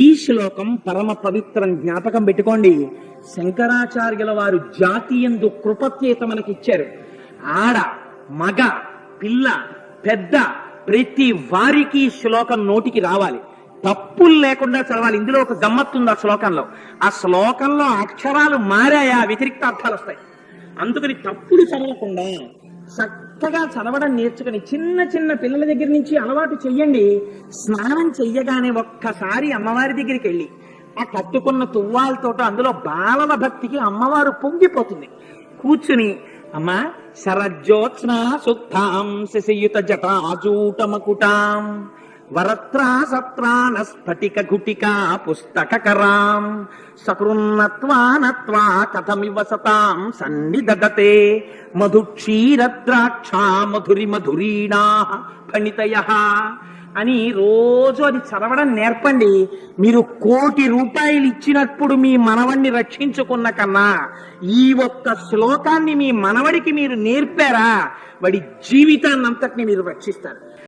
ఈ శ్లోకం పరమ పవిత్రం, జ్ఞాపకం పెట్టుకోండి. శంకరాచార్యుల వారు జాతీయందు కృపత్యేత మనకిచ్చారు. ఆడ మగ పిల్ల పెద్ద ప్రతి వారికి శ్లోకం నోటికి రావాలి, తప్పులు లేకుండా చదవాలి. ఇందులో ఒక గమ్మత్తుంది ఆ శ్లోకంలో అక్షరాలు మారాయా వ్యతిరిక్త అర్థాలు వస్తాయి. అందుకని తప్పులు చదవకుండా చక్కగా చదవడం నేర్చుకుని చిన్న చిన్న పిల్లల దగ్గర నుంచి అలవాటు చెయ్యండి. స్నానం చెయ్యగానే ఒక్కసారి అమ్మవారి దగ్గరికి వెళ్ళి ఆ కట్టుకున్న తువ్వాలతో అందులో బాలల భక్తికి అమ్మవారు పొంగిపోతుంది. కూర్చుని అమ్మా శరజ్యోత్స్న సుత్తాం శశయుత జటాజూటమకుటాం వరత్రా సత్రాన స్ఫటిక గుటికా పుస్తకరాం సకృన్నత్వానత్వా కథమివ సతాం సన్నిదదతే మధుక్షీరద్రాక్షా మధురి మధురీణా ఫణితయః అని రోజు అది చదవడం నేర్పండి. మీరు 1,00,00,000 రూపాయలు ఇచ్చినప్పుడు మీ మనవణ్ణి రక్షించుకున్న కన్నా ఈ ఒక్క శ్లోకాన్ని మీ మనవడికి మీరు నేర్పారా, వాడి జీవితాన్నంతటిని మీరు రక్షిస్తారు.